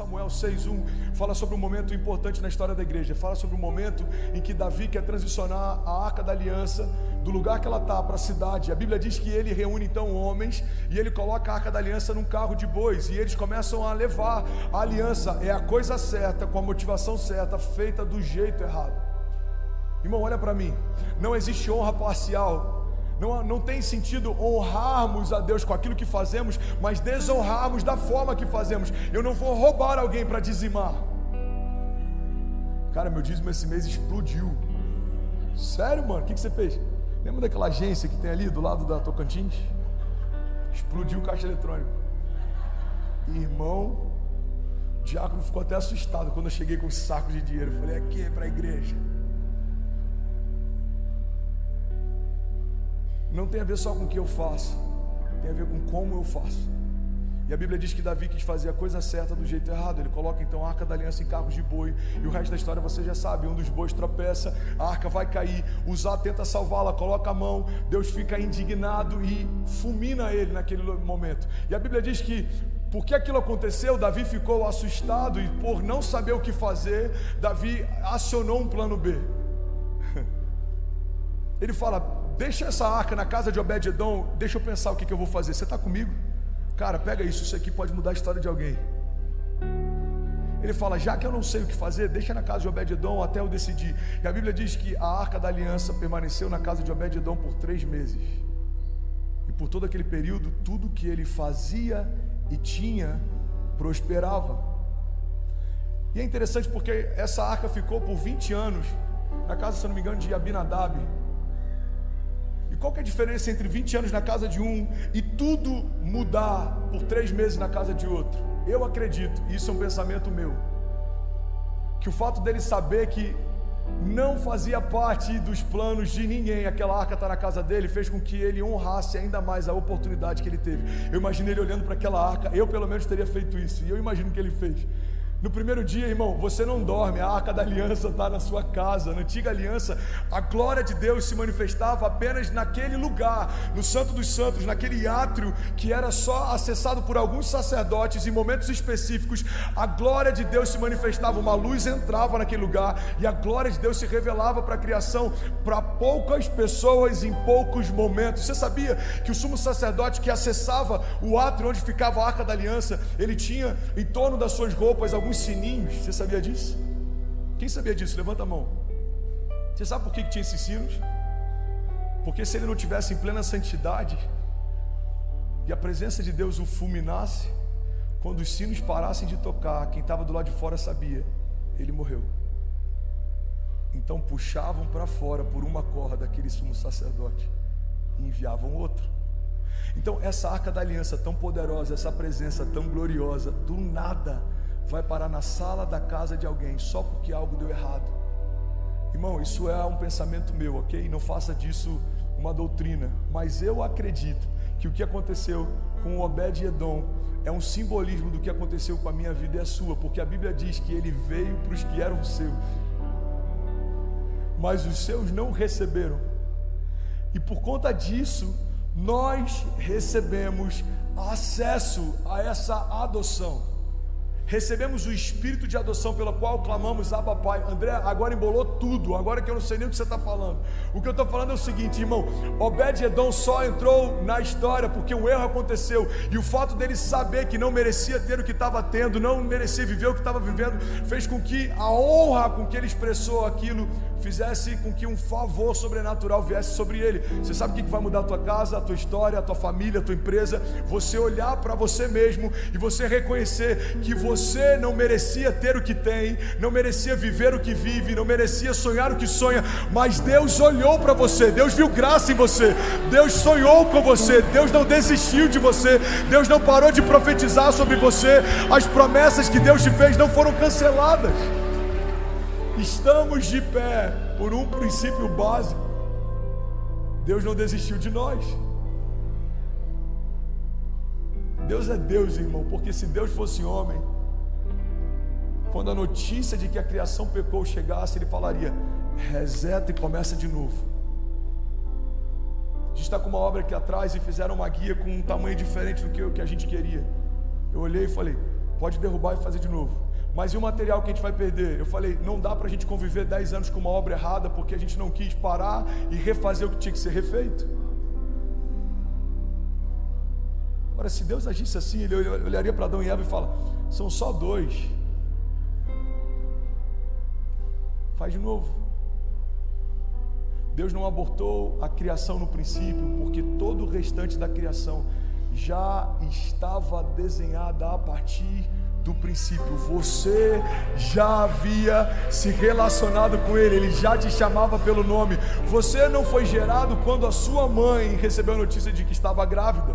Samuel 6:1 fala sobre um momento importante na história da igreja. Fala sobre um momento em que Davi quer transicionar a Arca da Aliança do lugar que ela está para a cidade. A Bíblia diz que ele reúne então homens e ele coloca a Arca da Aliança num carro de bois e eles começam a levar. A aliança é a coisa certa, com a motivação certa, feita do jeito errado. Irmão, olha para mim, não existe honra parcial. Não tem sentido honrarmos a Deus com aquilo que fazemos, mas desonrarmos da forma que fazemos. Eu não vou roubar alguém para dizimar. Cara, meu dízimo esse mês explodiu. Sério, mano? O que você fez? Lembra daquela agência que tem ali do lado da Tocantins? Explodiu o caixa eletrônico. Irmão, o diácono ficou até assustado quando eu cheguei com um saco de dinheiro. Eu falei, aqui é para a igreja. Não tem a ver só com o que eu faço, tem a ver com como eu faço. E a Bíblia diz que Davi quis fazer a coisa certa do jeito errado. Ele coloca então a Arca da Aliança em carros de boi, e o resto da história você já sabe. Um dos bois tropeça, a arca vai cair, Uzá tenta salvá-la, coloca a mão, Deus fica indignado e fulmina ele naquele momento. E a Bíblia diz que porque aquilo aconteceu, Davi ficou assustado, e por não saber o que fazer, Davi acionou um plano B. Ele fala, deixa essa arca na casa de Obed-edom, deixa eu pensar o que eu vou fazer. Você está comigo? Cara, pega isso aqui pode mudar a história de alguém. Ele fala, já que eu não sei o que fazer, deixa na casa de Obed-edom até eu decidir. E a Bíblia diz que a Arca da Aliança permaneceu na casa de Obed-edom por 3 meses. E por todo aquele período, tudo que ele fazia e tinha, prosperava. E é interessante porque essa arca ficou por 20 anos na casa, se não me engano, de Abinadab. E qual que é a diferença entre 20 anos na casa de um e tudo mudar por 3 meses na casa de outro? Eu acredito, isso é um pensamento meu, que o fato dele saber que não fazia parte dos planos de ninguém aquela arca estar na casa dele, fez com que ele honrasse ainda mais a oportunidade que ele teve. Eu imaginei ele olhando para aquela arca, eu pelo menos teria feito isso, e eu imagino que ele fez. No primeiro dia, irmão, você não dorme, a Arca da Aliança está na sua casa. Na antiga aliança, a glória de Deus se manifestava apenas naquele lugar, no Santo dos Santos, naquele átrio que era só acessado por alguns sacerdotes em momentos específicos. A glória de Deus se manifestava, uma luz entrava naquele lugar e a glória de Deus se revelava para a criação, para poucas pessoas em poucos momentos. Você sabia que o sumo sacerdote que acessava o átrio onde ficava a Arca da Aliança, ele tinha em torno das suas roupas alguns sininhos? Você sabia disso? Quem sabia disso? Levanta a mão. Você sabe por que tinha esses sinos? Porque se ele não tivesse em plena santidade e a presença de Deus o fulminasse, quando os sinos parassem de tocar, quem estava do lado de fora sabia, ele morreu. Então puxavam para fora por uma corda aquele sumo sacerdote e enviavam outro. Então essa Arca da Aliança tão poderosa, essa presença tão gloriosa, do nada vai parar na sala da casa de alguém só porque algo deu errado. Irmão, isso é um pensamento meu, ok? Não faça disso uma doutrina, mas eu acredito que o que aconteceu com Obed-edom é um simbolismo do que aconteceu com a minha vida e a sua, porque a Bíblia diz que ele veio para os que eram seus, mas os seus não o receberam, e por conta disso nós recebemos acesso a essa adoção. Recebemos o espírito de adoção pelo qual clamamos Abba Pai. André, agora embolou tudo, agora que eu não sei nem o que você está falando. O que eu estou falando é o seguinte, irmão, Obed-edom só entrou na história porque um erro aconteceu, e o fato dele saber que não merecia ter o que estava tendo, não merecia viver o que estava vivendo, fez com que a honra com que ele expressou aquilo fizesse com que um favor sobrenatural viesse sobre ele. Você sabe o que vai mudar a tua casa, a tua história, a tua família, a tua empresa? Você olhar para você mesmo e você reconhecer que você não merecia ter o que tem, não merecia viver o que vive, não merecia sonhar o que sonha, mas Deus olhou para você, Deus viu graça em você, Deus sonhou com você, Deus não desistiu de você, Deus não parou de profetizar sobre você, as promessas que Deus te fez não foram canceladas. Estamos de pé por um princípio básico: Deus não desistiu de nós. Deus é Deus, irmão, porque se Deus fosse homem, quando a notícia de que a criação pecou chegasse, ele falaria: reseta e começa de novo. A gente está com uma obra aqui atrás e fizeram uma guia com um tamanho diferente do que a gente queria. Eu olhei e falei: pode derrubar e fazer de novo. Mas e o material que a gente vai perder? Eu falei, não dá pra gente conviver 10 anos com uma obra errada, porque a gente não quis parar e refazer o que tinha que ser refeito. Agora, se Deus agisse assim, Ele olharia para Adão e Eva e fala, são só 2. Faz de novo. Deus não abortou a criação no princípio, porque todo o restante da criação já estava desenhada a partir do princípio. Você já havia se relacionado com Ele, Ele já te chamava pelo nome. Você não foi gerado quando a sua mãe recebeu a notícia de que estava grávida.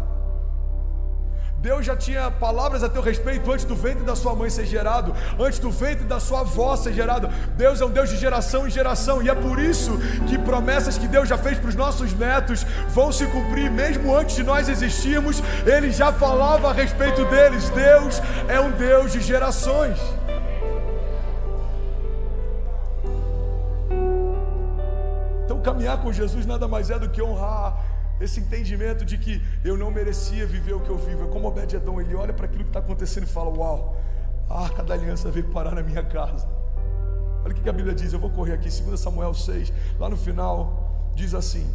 Deus já tinha palavras a teu respeito antes do ventre da sua mãe ser gerado, antes do ventre da sua avó ser gerado. Deus é um Deus de geração em geração, e é por isso que promessas que Deus já fez para os nossos netos vão se cumprir, mesmo antes de nós existirmos. Ele já falava a respeito deles. Deus é um Deus de gerações. Então caminhar com Jesus nada mais é do que honrar esse entendimento de que eu não merecia viver o que eu vivo. É como Obed-Edom, ele olha para aquilo que está acontecendo e fala, uau, a Arca da Aliança veio parar na minha casa. Olha o que a Bíblia diz, eu vou correr aqui, 2 Samuel 6, lá no final, diz assim,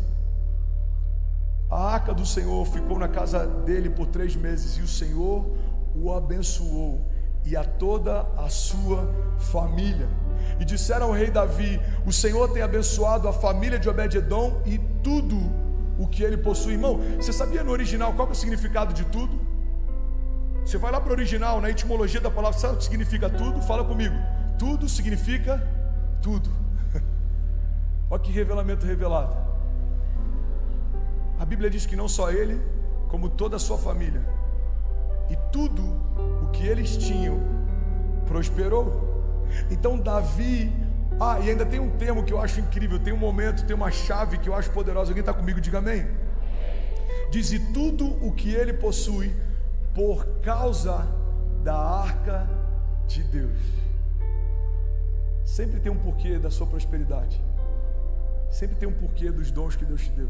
a Arca do Senhor ficou na casa dele por 3 meses, e o Senhor o abençoou, e a toda a sua família. E disseram ao rei Davi, o Senhor tem abençoado a família de Obed-Edom e tudo o que ele possui. Irmão, você sabia no original qual é o significado de tudo? Você vai lá para o original, na etimologia da palavra, sabe o que significa tudo? Fala comigo. Tudo significa tudo. Olha que revelamento revelado. A Bíblia diz que não só ele, como toda a sua família, e tudo o que eles tinham prosperou. Então Davi, e ainda tem um termo que eu acho incrível, tem um momento, tem uma chave que eu acho poderosa. Alguém está comigo? Diga amém. Diz, e tudo o que ele possui por causa da Arca de Deus. Sempre tem um porquê da sua prosperidade. Sempre tem um porquê dos dons que Deus te deu.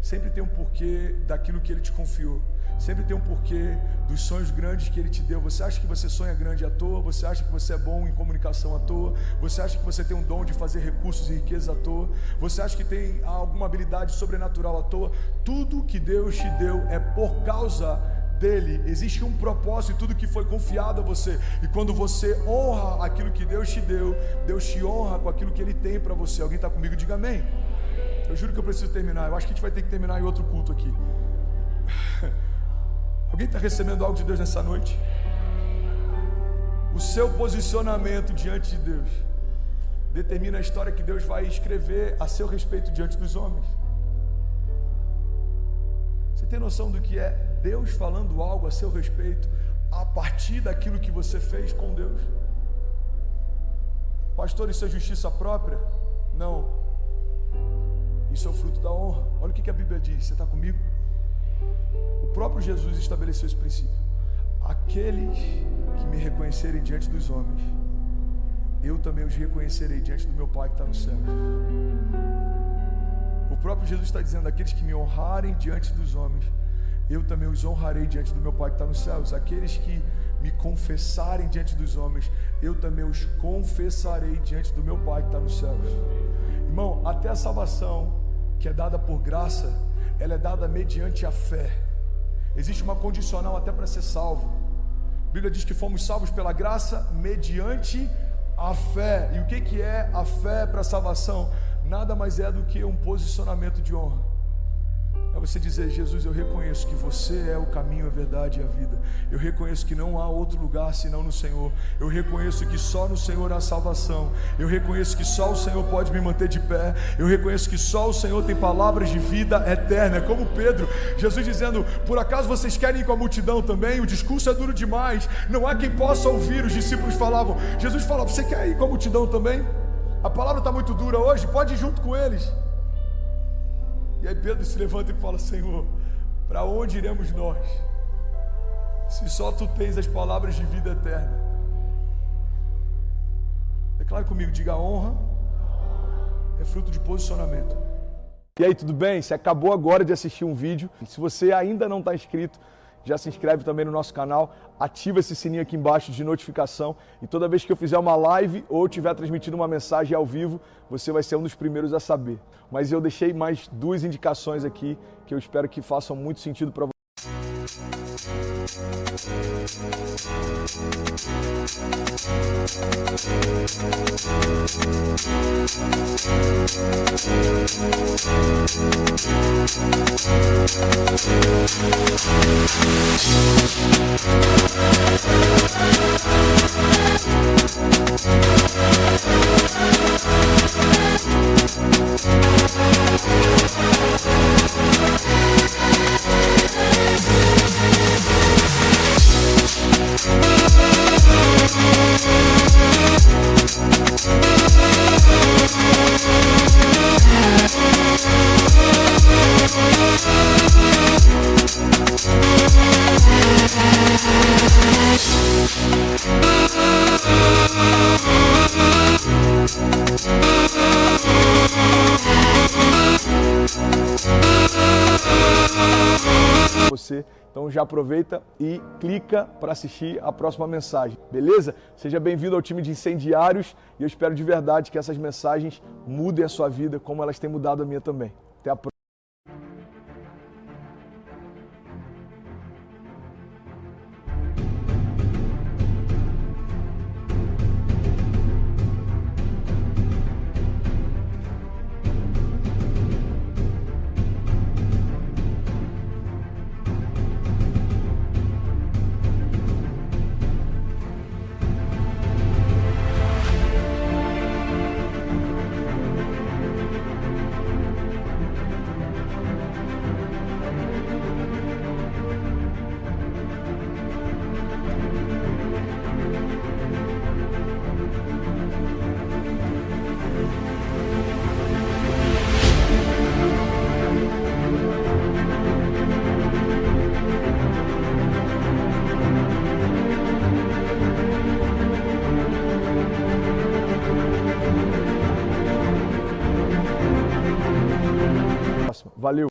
Sempre tem um porquê daquilo que Ele te confiou. Sempre tem um porquê dos sonhos grandes que Ele te deu. Você acha que você sonha grande à toa? Você acha que você é bom em comunicação à toa? Você acha que você tem um dom de fazer recursos e riquezas à toa? Você acha que tem alguma habilidade sobrenatural à toa? Tudo que Deus te deu é por causa dele. Existe um propósito em tudo que foi confiado a você. E quando você honra aquilo que Deus te deu, Deus te honra com aquilo que Ele tem para você. Alguém está comigo? Diga amém. Eu juro que eu preciso terminar. Eu acho que a gente vai ter que terminar em outro culto aqui. Alguém está recebendo algo de Deus nessa noite? O seu posicionamento diante de Deus determina a história que Deus vai escrever a seu respeito diante dos homens. Você tem noção do que é Deus falando algo a seu respeito a partir daquilo que você fez com Deus? Pastor, isso é justiça própria? Não. Isso é o fruto da honra. Olha o que a Bíblia diz. Você está comigo? O próprio Jesus estabeleceu esse princípio. Aqueles que me reconhecerem diante dos homens, eu também os reconhecerei diante do meu Pai que está no céu. O próprio Jesus está dizendo, aqueles que me honrarem diante dos homens, eu também os honrarei diante do meu Pai que está nos céus. Aqueles que me confessarem diante dos homens, eu também os confessarei diante do meu Pai que está nos céus. Irmão, até a salvação que é dada por graça, ela é dada mediante a fé. Existe uma condicional até para ser salvo. A Bíblia diz que fomos salvos pela graça mediante a fé. E o que é a fé para a salvação? Nada mais é do que um posicionamento de honra. É você dizer, Jesus, eu reconheço que você é o caminho, a verdade e a vida. Eu reconheço que não há outro lugar senão no Senhor. Eu reconheço que só no Senhor há salvação. Eu reconheço que só o Senhor pode me manter de pé. Eu reconheço que só o Senhor tem palavras de vida eterna. É como Pedro, Jesus dizendo, por acaso vocês querem ir com a multidão também? O discurso é duro demais, não há quem possa ouvir. Os discípulos falavam, Jesus falava, você quer ir com a multidão também? A palavra está muito dura hoje, pode ir junto com eles. E aí Pedro se levanta e fala, Senhor, para onde iremos nós, se só Tu tens as palavras de vida eterna? Declare comigo, diga, a honra é fruto de posicionamento. E aí, tudo bem? Você acabou agora de assistir um vídeo. Se você ainda não está inscrito, já se inscreve também no nosso canal, ativa esse sininho aqui embaixo de notificação e toda vez que eu fizer uma live ou estiver transmitindo uma mensagem ao vivo, você vai ser um dos primeiros a saber. Mas eu deixei mais 2 indicações aqui que eu espero que façam muito sentido para você. Você, então já aproveita e clica para assistir a próxima mensagem, beleza? Seja bem-vindo ao time de incendiários e eu espero de verdade que essas mensagens mudem a sua vida como elas têm mudado a minha também. Até a próxima. Valeu!